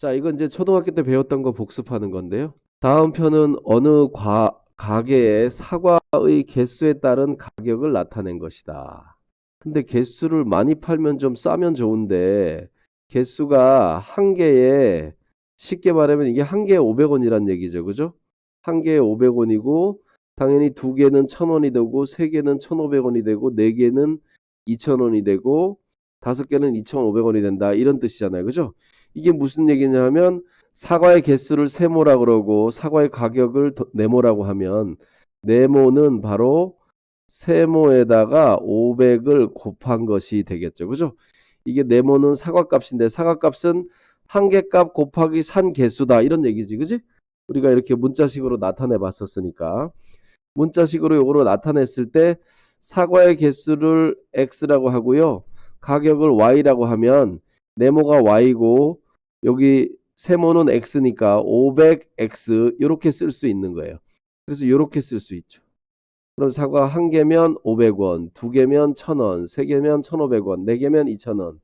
자, 이건 이제 초등학교 때 배웠던 거 복습하는 건데요. 다음 편은 어느 가게의 사과의 개수에 따른 가격을 나타낸 것이다. 근데 개수를 많이 팔면 좀 싸면 좋은데 개수가 한 개에 쉽게 말하면 이게 한 개에 500원이란 얘기죠. 그죠? 한 개에 500원이고 당연히 두 개는 1000원이 되고 세 개는 1500원이 되고 네 개는 2000원이 되고 다섯 개는 2500원이 된다. 이런 뜻이잖아요. 그죠? 이게 무슨 얘기냐면 사과의 개수를 세모라 그러고 사과의 가격을 네모라고 하면 네모는 바로 세모에다가 500을 곱한 것이 되겠죠. 그죠? 이게 네모는 사과값인데 사과값은 한 개 값 곱하기 산 개수다. 이런 얘기지. 그지? 우리가 이렇게 문자식으로 나타내 봤었으니까. 문자식으로 요거로 나타냈을 때 사과의 개수를 x라고 하고요. 가격을 y라고 하면 네모가 y고 여기 세모는 x니까 500x 이렇게 쓸 수 있는 거예요. 그래서 이렇게 쓸 수 있죠. 그럼 사과 한 개면 500원, 두 개면 1000원, 세 개면 1500원, 네 개면 2000원,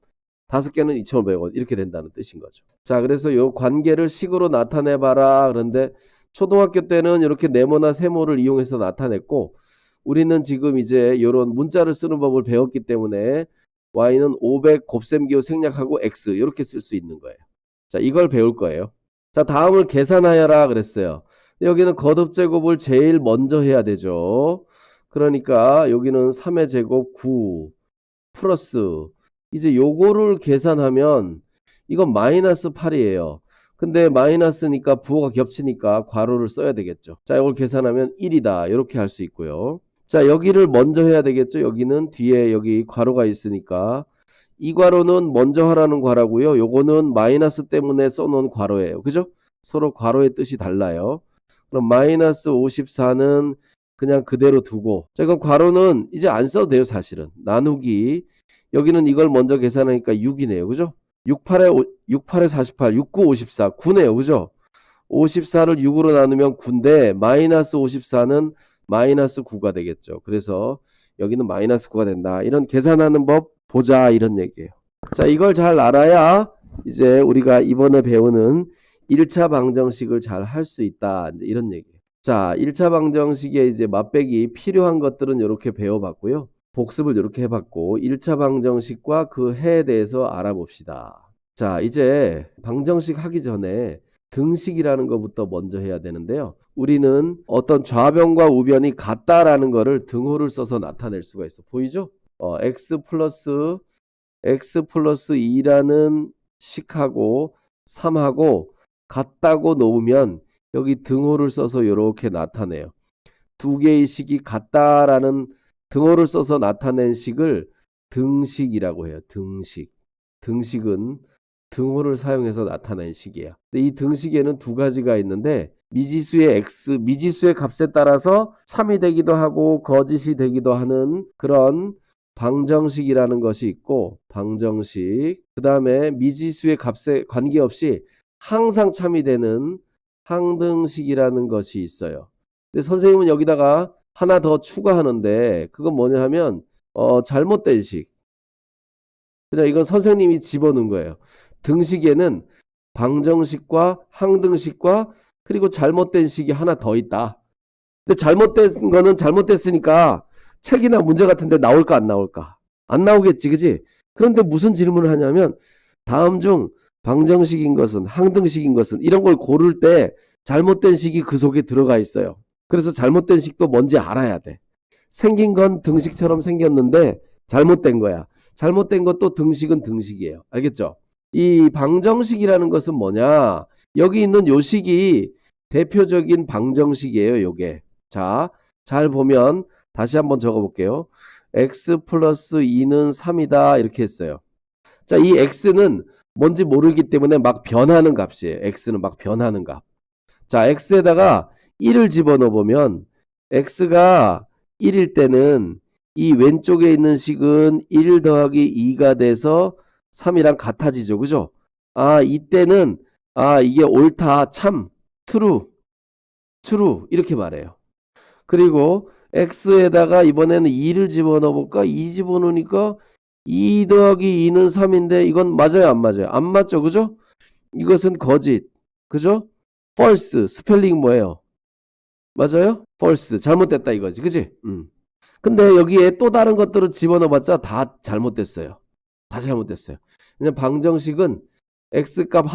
다섯 개는 2500원 이렇게 된다는 뜻인 거죠. 자, 그래서 요 관계를 식으로 나타내봐라. 그런데 초등학교 때는 이렇게 네모나 세모를 이용해서 나타냈고 우리는 지금 이제 이런 문자를 쓰는 법을 배웠기 때문에 y는 500 곱셈기호 생략하고 x 이렇게 쓸 수 있는 거예요. 자, 이걸 배울 거예요. 자, 다음을 계산하여라 그랬어요. 여기는 거듭제곱을 제일 먼저 해야 되죠. 그러니까 여기는 3의 제곱 9 플러스 이제 요거를 계산하면 이건 마이너스 8이에요. 근데 마이너스니까 부호가 겹치니까 괄호를 써야 되겠죠. 자, 이걸 계산하면 1이다. 이렇게 할 수 있고요. 자, 여기를 먼저 해야 되겠죠. 여기는 뒤에 여기 괄호가 있으니까 이 괄호는 먼저 하라는 괄호고요. 요거는 마이너스 때문에 써놓은 괄호예요. 그죠? 서로 괄호의 뜻이 달라요. 그럼 마이너스 54는 그냥 그대로 두고 자, 이거 괄호는 이제 안 써도 돼요. 사실은 나누기 여기는 이걸 먼저 계산하니까 6이네요. 그죠? 6, 8에 48, 6, 9, 54, 9네요. 그죠? 54를 6으로 나누면 9인데 마이너스 54는 마이너스 9가 되겠죠. 그래서 여기는 마이너스 9가 된다. 이런 계산하는 법 보자 이런 얘기예요. 자, 이걸 잘 알아야 이제 우리가 이번에 배우는 1차 방정식을 잘 할 수 있다. 이제 이런 얘기예요. 자, 1차 방정식에 이제 맛배기 필요한 것들은 이렇게 배워봤고요. 복습을 이렇게 해봤고 1차 방정식과 그 해에 대해서 알아봅시다. 자, 이제 방정식 하기 전에 등식이라는 것부터 먼저 해야 되는데요. 우리는 어떤 좌변과 우변이 같다라는 거를 등호를 써서 나타낼 수가 있어. 보이죠? x 플러스 2라는 식하고 3하고 같다고 놓으면 여기 등호를 써서 이렇게 나타내요. 두 개의 식이 같다라는 등호를 써서 나타낸 식을 등식이라고 해요. 등식. 등식은 등호를 사용해서 나타낸 식이에요. 근데 이 등식에는 두 가지가 있는데 미지수의 값에 따라서 참이 되기도 하고 거짓이 되기도 하는 그런 방정식이라는 것이 있고 방정식 그 다음에 미지수의 값에 관계없이 항상 참이 되는 항등식이라는 것이 있어요. 근데 선생님은 여기다가 하나 더 추가하는데 그건 뭐냐 하면 잘못된 식. 그냥 이건 선생님이 집어넣은 거예요. 등식에는 방정식과 항등식과 그리고 잘못된 식이 하나 더 있다. 근데 잘못된 거는 잘못됐으니까 책이나 문제 같은 데 나올까 안 나올까? 안 나오겠지, 그지? 그런데 무슨 질문을 하냐면 다음 중 방정식인 것은 항등식인 것은 이런 걸 고를 때 잘못된 식이 그 속에 들어가 있어요. 그래서 잘못된 식도 뭔지 알아야 돼. 생긴 건 등식처럼 생겼는데 잘못된 거야. 잘못된 것도 등식은 등식이에요. 알겠죠? 이 방정식이라는 것은 뭐냐? 여기 있는 요 식이 대표적인 방정식이에요. 요게. 자, 잘 보면 다시 한번 적어볼게요. x 플러스 2는 3이다. 이렇게 했어요. 자, 이 x는 뭔지 모르기 때문에 막 변하는 값이에요. x는 막 변하는 값. 자, x에다가 1을 집어넣어 보면 x가 1일 때는 이 왼쪽에 있는 식은 1 더하기 2가 돼서 3이랑 같아지죠. 그죠? 아, 이때는 이게 옳다, 참, true 이렇게 말해요. 그리고 x에다가 이번에는 2를 집어넣어 볼까? 2 집어넣으니까 2 더하기 2는 3인데 이건 맞아요, 안 맞아요? 안 맞죠, 그죠? 이것은 거짓. 그죠? false. 스펠링 뭐예요? 맞아요? false. 잘못됐다 이거지. 그지? 근데 여기에 또 다른 것들을 집어넣어봤자 다 잘못됐어요. 다 잘못됐어요. 그냥 방정식은 x값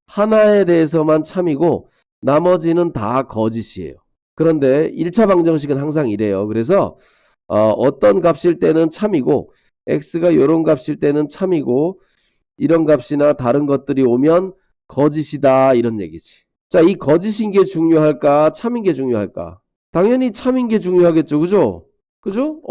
하나에 대해서만 참이고 나머지는 다 거짓이에요. 그런데 1차 방정식은 항상 이래요. 그래서 어떤 값일 때는 참이고 x가 이런 값일 때는 참이고 이런 값이나 다른 것들이 오면 거짓이다 이런 얘기지. 자, 이 거짓인 게 중요할까? 참인 게 중요할까? 당연히 참인 게 중요하겠죠. 그죠? 그죠?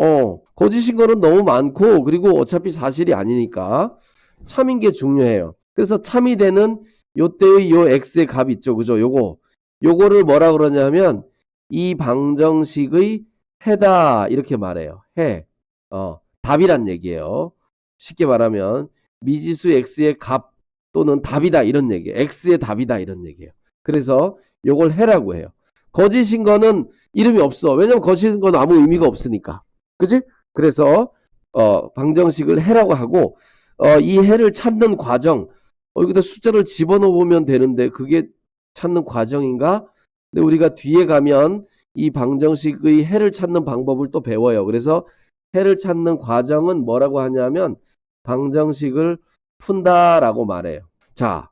거짓인 거는 너무 많고 그리고 어차피 사실이 아니니까 참인 게 중요해요. 그래서 참이 되는 요때의 요 x의 값 있죠. 그죠? 요거를 뭐라 그러냐면 이 방정식의 해다 이렇게 말해요. 해. 답이란 얘기예요. 쉽게 말하면 미지수 x의 값 또는 답이다 이런 얘기예요. x의 답이다 이런 얘기예요. 그래서 요걸 해라고 해요. 거짓인 거는 이름이 없어. 왜냐면 거짓인 건 아무 의미가 없으니까. 그지? 그래서 방정식을 해라고 하고 이 해를 찾는 과정 여기다 숫자를 집어넣어 보면 되는데 그게 찾는 과정인가? 근데 우리가 뒤에 가면 이 방정식의 해를 찾는 방법을 또 배워요. 그래서 해를 찾는 과정은 뭐라고 하냐면 방정식을 푼다라고 말해요. 자,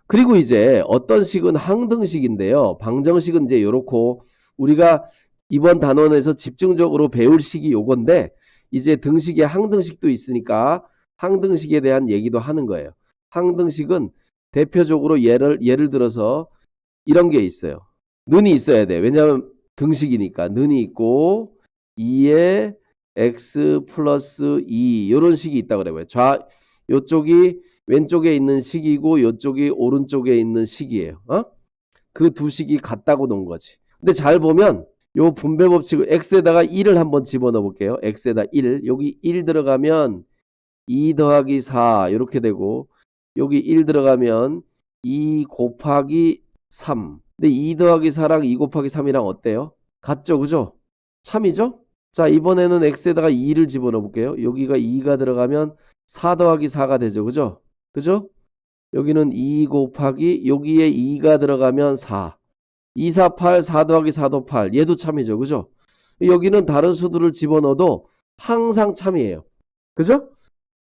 그리고 이제 어떤 식은 항등식인데요. 방정식은 이제 요렇고 우리가 이번 단원에서 집중적으로 배울 식이 요건데 이제 등식에 항등식도 있으니까 항등식에 대한 얘기도 하는 거예요. 항등식은 대표적으로 예를 들어서 이런 게 있어요. 는이 있어야 돼. 왜냐하면 등식이니까 는이 있고 2에 x 플러스 2 이런 식이 있다고 그래요. 요쪽이 왼쪽에 있는 식이고 요쪽이 오른쪽에 있는 식이에요. 그 두 식이 같다고 놓은 거지. 근데 잘 보면 요 분배 법칙을 x에다가 1을 한번 집어넣어 볼게요. x에다 1. 여기 1 들어가면 2 더하기 4 이렇게 되고 여기 1 들어가면 2 곱하기 3. 근데 2 더하기 4랑 2 곱하기 3이랑 어때요? 같죠? 그죠? 참이죠? 자, 이번에는 x에다가 2를 집어넣어 볼게요. 여기가 2가 들어가면 4 더하기 4가 되죠. 그죠? 그죠? 여기는 2 곱하기 여기에 2가 들어가면 4. 2, 4, 8, 4 더하기 4도 8. 얘도 참이죠. 그죠? 여기는 다른 수들을 집어넣어도 항상 참이에요. 그죠?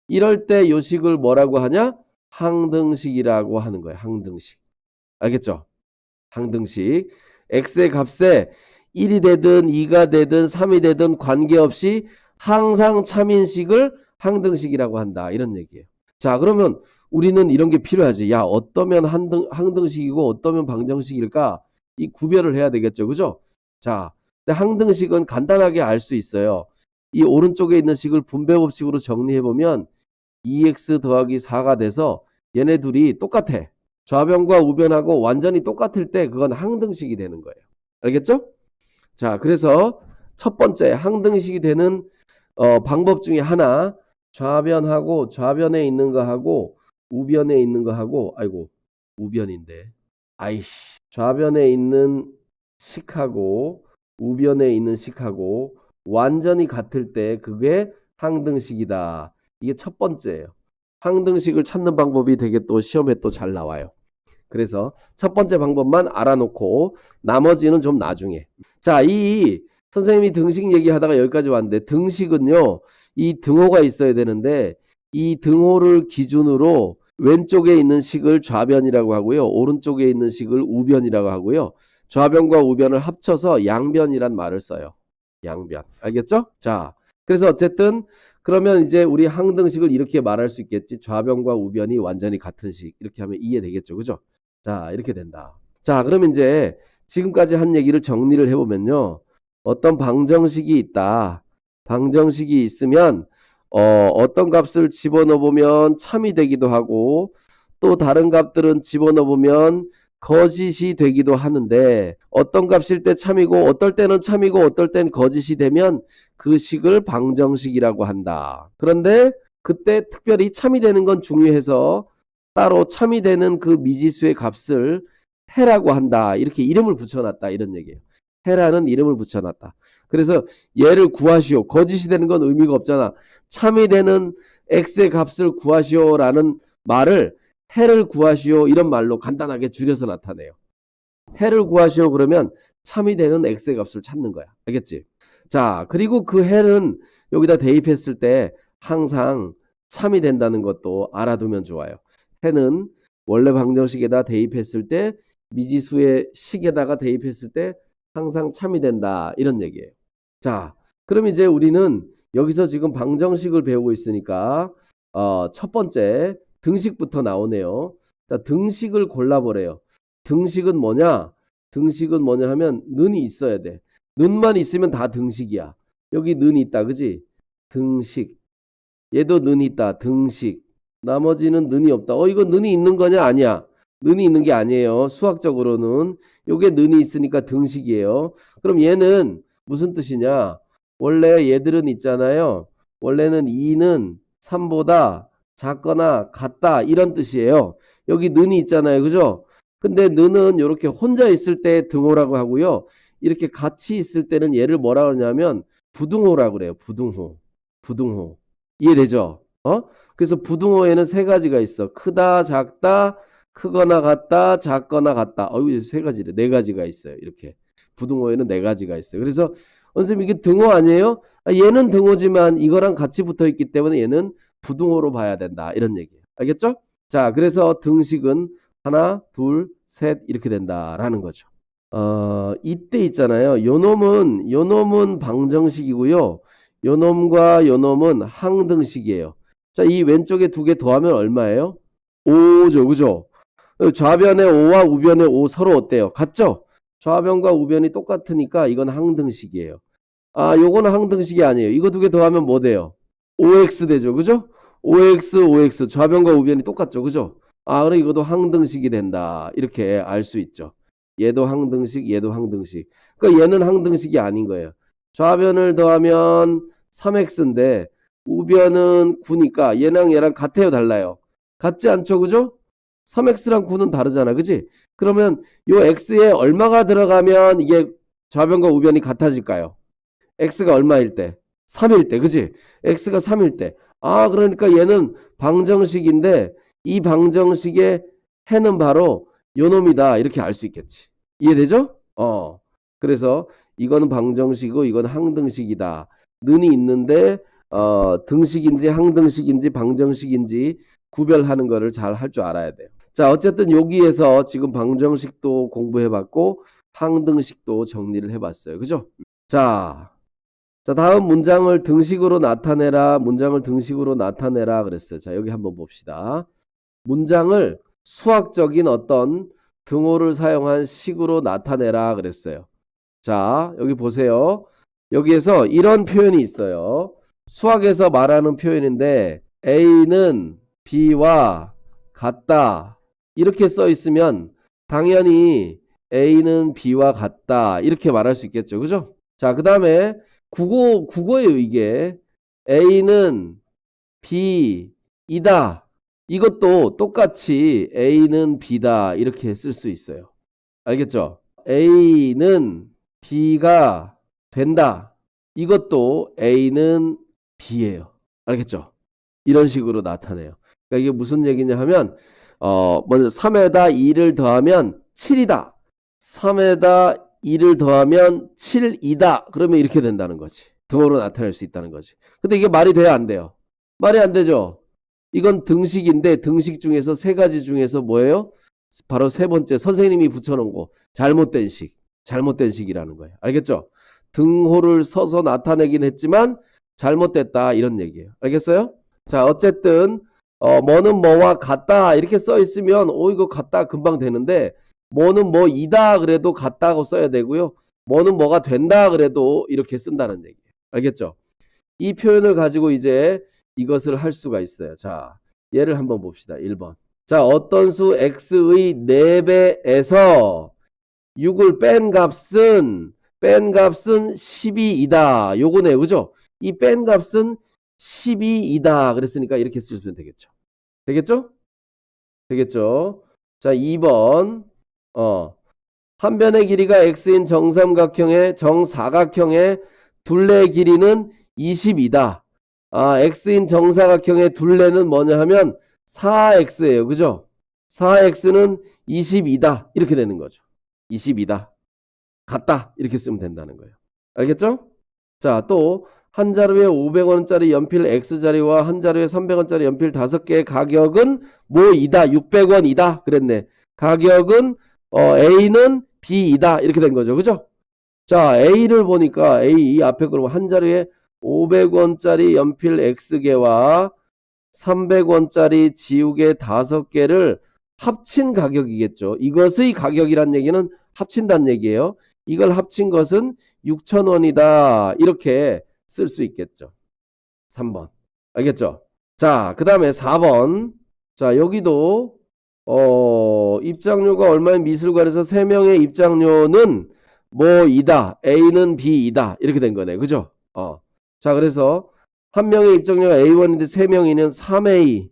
이럴 때 요 식을 뭐라고 하냐? 항등식이라고 하는 거예요. 항등식. 알겠죠? 항등식. x의 값에 1이 되든 2가 되든 3이 되든 관계없이 항상 참인식을 항등식이라고 한다. 이런 얘기예요. 자, 그러면 우리는 이런 게 필요하지. 야, 어떠면 항등식이고 어떠면 방정식일까? 이 구별을 해야 되겠죠. 그죠? 자, 근데 항등식은 간단하게 알 수 있어요. 이 오른쪽에 있는 식을 분배법칙으로 정리해보면 2x 더하기 4가 돼서 얘네 둘이 똑같아. 좌변과 우변하고 완전히 똑같을 때 그건 항등식이 되는 거예요. 알겠죠? 자, 그래서 첫 번째 항등식이 되는 방법 중에 하나 좌변하고 좌변에 있는 거하고 우변에 있는 거하고 아이고 우변인데 좌변에 있는 식하고 우변에 있는 식하고 완전히 같을 때 그게 항등식이다. 이게 첫 번째예요. 항등식을 찾는 방법이 되게 또 시험에 또 잘 나와요. 그래서 첫 번째 방법만 알아놓고 나머지는 좀 나중에. 자, 이 선생님이 등식 얘기하다가 여기까지 왔는데 등식은요. 이 등호가 있어야 되는데 이 등호를 기준으로 왼쪽에 있는 식을 좌변이라고 하고요. 오른쪽에 있는 식을 우변이라고 하고요. 좌변과 우변을 합쳐서 양변이란 말을 써요. 양변. 알겠죠? 자, 그래서 어쨌든 그러면 이제 우리 항등식을 이렇게 말할 수 있겠지. 좌변과 우변이 완전히 같은 식. 이렇게 하면 이해되겠죠. 그죠? 자, 이렇게 된다. 자, 그럼 이제 지금까지 한 얘기를 정리를 해보면요. 어떤 방정식이 있다. 방정식이 있으면 어떤 값을 집어넣어 보면 참이 되기도 하고 또 다른 값들은 집어넣어 보면 거짓이 되기도 하는데 어떤 값일 때 참이고 어떨 때는 참이고 어떨 땐 거짓이 되면 그 식을 방정식이라고 한다. 그런데 그때 특별히 참이 되는 건 중요해서 따로 참이 되는 그 미지수의 값을 해라고 한다. 이렇게 이름을 붙여놨다. 이런 얘기예요. 해라는 이름을 붙여놨다. 그래서 얘를 구하시오. 거짓이 되는 건 의미가 없잖아. 참이 되는 x의 값을 구하시오라는 말을 해를 구하시오 이런 말로 간단하게 줄여서 나타내요. 해를 구하시오 그러면 참이 되는 x의 값을 찾는 거야. 알겠지? 자, 그리고 그 해는 여기다 대입했을 때 항상 참이 된다는 것도 알아두면 좋아요. 해는 원래 방정식에다 대입했을 때 미지수의 식에다가 대입했을 때 항상 참이 된다 이런 얘기예요. 자, 그럼 이제 우리는 여기서 지금 방정식을 배우고 있으니까 첫 번째 등식부터 나오네요. 자, 등식을 골라보래요. 등식은 뭐냐? 등식은 뭐냐 하면 는이 있어야 돼. 는만 있으면 다 등식이야. 여기 는이 있다. 그지? 등식. 얘도 는이 있다. 등식. 나머지는 는이 없다. 이거 는이 있는 거냐? 아니야. 는이 있는 게 아니에요. 수학적으로는. 요게 는이 있으니까 등식이에요. 그럼 얘는 무슨 뜻이냐? 원래 얘들은 있잖아요. 원래는 2는 3보다 작거나 같다 이런 뜻이에요. 여기 는이 있잖아요. 그죠? 근데 는은 이렇게 혼자 있을 때 등호라고 하고요. 이렇게 같이 있을 때는 얘를 뭐라 그러냐면 부등호라고 그래요. 부등호. 부등호. 이해되죠? 그래서 부등호에는 세 가지가 있어. 크다, 작다, 크거나 같다, 작거나 같다. 세 가지래. 네 가지가 있어요. 이렇게. 부등호에는 네 가지가 있어요. 그래서 선생님 이게 등호 아니에요? 얘는 등호지만 이거랑 같이 붙어 있기 때문에 얘는 부등호로 봐야 된다. 이런 얘기예요. 알겠죠? 자, 그래서 등식은 하나, 둘, 셋 이렇게 된다라는 거죠. 이때 있잖아요. 요놈은 방정식이고요. 요놈과 요놈은 항등식이에요. 자, 이 왼쪽에 두 개 더하면 얼마예요? 5죠. 그죠? 좌변의 5와 우변의 5 서로 어때요? 같죠? 좌변과 우변이 똑같으니까 이건 항등식이에요. 요거는 항등식이 아니에요. 이거 두 개 더하면 뭐 돼요? 5x 되죠. 그죠? 5x 좌변과 우변이 똑같죠. 그죠? 그럼 이것도 항등식이 된다. 이렇게 알 수 있죠. 얘도 항등식, 얘도 항등식. 그러니까 얘는 항등식이 아닌 거예요. 좌변을 더하면 3x인데 우변은 9니까 얘랑 같아요, 달라요? 같지 않죠, 그죠? 3x랑 9는 다르잖아, 그지? 그러면 요 x에 얼마가 들어가면 이게 좌변과 우변이 같아질까요? x가 얼마일 때? 3일 때, 그지? x가 3일 때. 그러니까 얘는 방정식인데 이 방정식의 해는 바로 요놈이다. 이렇게 알 수 있겠지. 이해되죠? 그래서 이거는 방정식이고 이건 항등식이다. 는이 있는데 등식인지 항등식인지 방정식인지 구별하는 거를 잘 할 줄 알아야 돼요. 자, 어쨌든 여기에서 지금 방정식도 공부해봤고 항등식도 정리를 해봤어요. 그죠? 자, 다음 문장을 등식으로 나타내라. 문장을 등식으로 나타내라 그랬어요. 자, 여기 한번 봅시다. 문장을 수학적인 어떤 등호를 사용한 식으로 나타내라 그랬어요. 자, 여기 보세요. 여기에서 이런 표현이 있어요. 수학에서 말하는 표현인데 A는 B와 같다. 이렇게 써 있으면 당연히 A는 B와 같다. 이렇게 말할 수 있겠죠. 그죠? 자, 그 다음에 국어예요, 이게. A는 B이다. 이것도 똑같이 A는 B다. 이렇게 쓸 수 있어요. 알겠죠? A는 B가 된다. 이것도 A는 B예요. 알겠죠? 이런 식으로 나타내요. 그러니까 이게 무슨 얘기냐 하면 먼저 3에다 2를 더하면 7이다. 3에다 2를 더하면 7이다. 그러면 이렇게 된다는 거지. 등호로 나타낼 수 있다는 거지. 근데 이게 말이 돼요, 안 돼요? 말이 안 되죠? 이건 등식인데 등식 중에서 세 가지 중에서 뭐예요? 바로 세 번째 선생님이 붙여놓은 거. 잘못된 식. 잘못된 식이라는 거예요. 알겠죠? 등호를 써서 나타내긴 했지만 잘못됐다 이런 얘기예요. 알겠어요? 자, 어쨌든 뭐는 뭐와 같다 이렇게 써 있으면 이거 같다 금방 되는데 뭐는 뭐이다 그래도 같다고 써야 되고요. 뭐는 뭐가 된다 그래도 이렇게 쓴다는 얘기예요. 알겠죠? 이 표현을 가지고 이제 이것을 할 수가 있어요. 자, 예를 한번 봅시다. 1번. 자, 어떤 수 x의 4배에서 6을 뺀 값은 12이다. 요거네요. 그죠? 이 뺀 값은 12이다. 그랬으니까 이렇게 쓰시면 되겠죠. 되겠죠? 되겠죠? 자, 2번. 한 변의 길이가 x인 정삼각형의 정사각형의 둘레의 길이는 20이다. x인 정사각형의 둘레는 뭐냐 하면 4x예요. 그죠? 4x는 22다. 이렇게 되는 거죠. 22다. 같다. 이렇게 쓰면 된다는 거예요. 알겠죠? 자, 또 한 자루에 500원짜리 연필 X자리와 한 자루에 300원짜리 연필 5개의 가격은 뭐이다. 600원이다. 그랬네. 가격은 A는 B이다. 이렇게 된 거죠. 그죠? 자, A를 보니까 A 이 앞에 그러면 한 자루에 500원짜리 연필 X개와 300원짜리 지우개 5개를 합친 가격이겠죠. 이것의 가격이란 얘기는 합친다는 얘기예요. 이걸 합친 것은 6,000원이다. 이렇게 쓸 수 있겠죠. 3번. 알겠죠? 자, 그 다음에 4번. 자, 여기도 입장료가 얼마인 미술관에서 3명의 입장료는 뭐이다. A는 B이다. 이렇게 된 거네. 그죠? 자, 그래서 한 명의 입장료가 A1인데 3명이면 3A.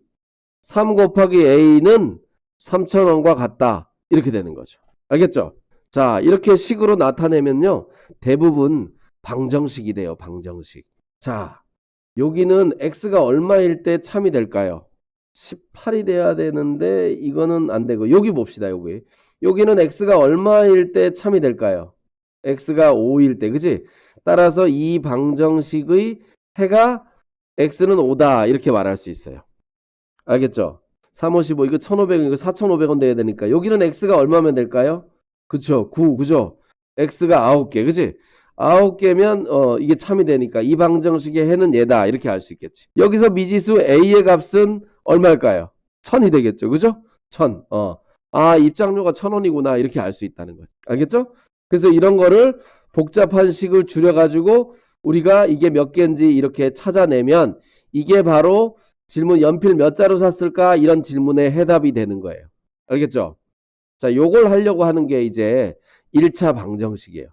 3 곱하기 A는 3,000원과 같다. 이렇게 되는 거죠. 알겠죠? 자, 이렇게 식으로 나타내면요. 대부분 방정식이 돼요. 방정식. 자, 여기는 x가 얼마일 때 참이 될까요? 18이 돼야 되는데 이거는 안 되고 여기 봅시다. 여기는 x가 얼마일 때 참이 될까요? x가 5일 때. 그지? 따라서 이 방정식의 해가 x는 5다. 이렇게 말할 수 있어요. 알겠죠? 3, 5, 15 이거 1,500원 이거 4,500원 돼야 되니까 여기는 x가 얼마면 될까요? 그쵸? 9 그죠? x가 9개 그지? 9개면 이게 참이 되니까 이 방정식의 해는 얘다 이렇게 알 수 있겠지. 여기서 미지수 a의 값은 얼마일까요? 1,000이 되겠죠. 그죠? 1,000. 입장료가 1,000원이구나 이렇게 알 수 있다는 거지. 알겠죠? 그래서 이런 거를 복잡한 식을 줄여가지고 우리가 이게 몇 개인지 이렇게 찾아내면 이게 바로 질문 연필 몇 자루 샀을까? 이런 질문의 해답이 되는 거예요. 알겠죠? 자, 요걸 하려고 하는 게 이제 1차 방정식이에요.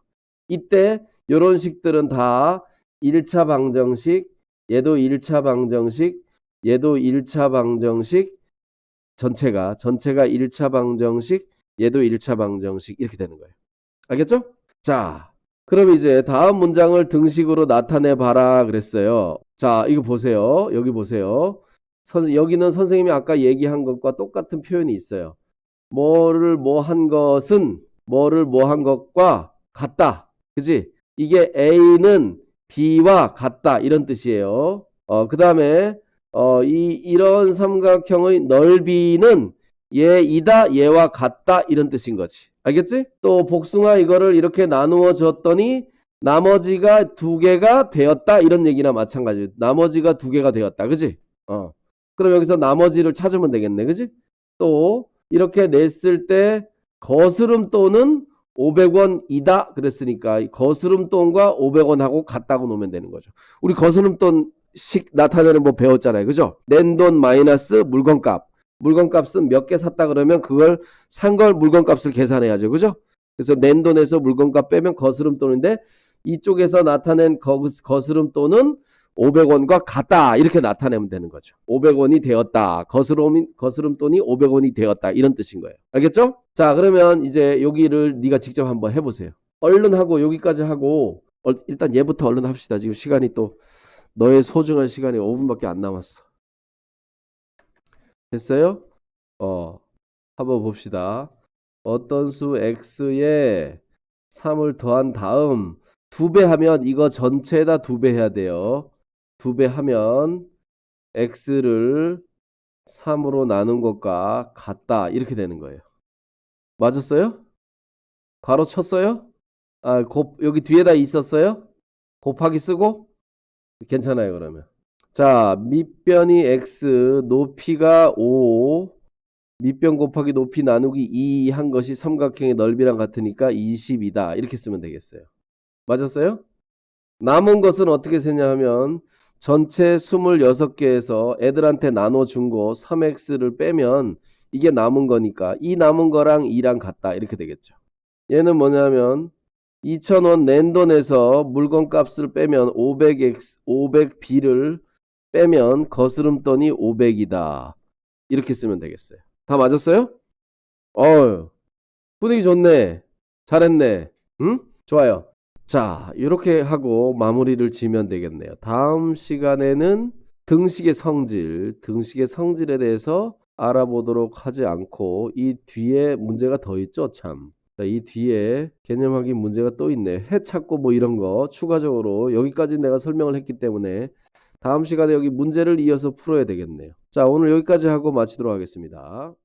이때 요런 식들은 다 1차 방정식, 얘도 1차 방정식, 얘도 1차 방정식, 전체가 1차 방정식, 얘도 1차 방정식 이렇게 되는 거예요. 알겠죠? 자, 그럼 이제 다음 문장을 등식으로 나타내 봐라 그랬어요. 자, 이거 보세요. 여기 보세요. 여기는 선생님이 아까 얘기한 것과 똑같은 표현이 있어요. 뭐를 뭐 한 것은 뭐를 뭐 한 것과 같다. 그지? 이게 A는 B와 같다. 이런 뜻이에요. 그 다음에 이런 삼각형의 넓이는 얘이다. 얘와 같다. 이런 뜻인 거지. 알겠지? 또 복숭아 이거를 이렇게 나누어 줬더니 나머지가 2개가 되었다. 이런 얘기나 마찬가지예요. 나머지가 2개가 되었다. 그지? 그럼 여기서 나머지를 찾으면 되겠네. 그지? 또 이렇게 냈을 때 거스름돈은 500원이다 그랬으니까 거스름돈과 500원하고 같다고 놓으면 되는 거죠. 우리 거스름돈식 나타내는 법 배웠잖아요. 그죠? 낸 돈 마이너스 물건값. 물건값은 몇 개 샀다 그러면 그걸 산 걸 물건값을 계산해야죠. 그죠? 그래서 낸 돈에서 물건값 빼면 거스름돈인데 이쪽에서 나타낸 거스름돈은 500원과 같다 이렇게 나타내면 되는 거죠. 500원이 되었다. 거스름돈이 500원이 되었다. 이런 뜻인 거예요. 알겠죠? 자, 그러면 이제 여기를 네가 직접 한번 해보세요. 얼른 하고 여기까지 하고 일단 얘부터 얼른 합시다. 지금 시간이 또 너의 소중한 시간이 5분밖에 안 남았어. 됐어요? 한번 봅시다. 어떤 수 x에 3을 더한 다음 2배 하면 이거 전체에다 2배 해야 돼요. 2배 하면 x를 3으로 나눈 것과 같다. 이렇게 되는 거예요. 맞았어요? 괄호 쳤어요? 여기 뒤에다 있었어요? 곱하기 쓰고? 괜찮아요, 그러면. 자, 밑변이 x, 높이가 5, 밑변 곱하기 높이 나누기 2 한 것이 삼각형의 넓이랑 같으니까 20이다. 이렇게 쓰면 되겠어요. 맞았어요? 남은 것은 어떻게 쓰냐 하면 전체 26개에서 애들한테 나눠준 거 3x를 빼면 이게 남은 거니까 이 남은 거랑 2랑 같다 이렇게 되겠죠. 얘는 뭐냐면 2,000원 낸 돈에서 물건 값을 빼면 500b를 빼면 거스름돈이 500이다. 이렇게 쓰면 되겠어요. 다 맞았어요? 분위기 좋네. 잘했네. 응? 좋아요. 자, 이렇게 하고 마무리를 지면 되겠네요. 다음 시간에는 등식의 성질에 대해서 알아보도록 하지 않고 이 뒤에 문제가 더 있죠, 참. 자, 이 뒤에 개념 확인 문제가 또 있네. 해 찾고 뭐 이런 거 추가적으로 여기까지 내가 설명을 했기 때문에 다음 시간에 여기 문제를 이어서 풀어야 되겠네요. 자, 오늘 여기까지 하고 마치도록 하겠습니다.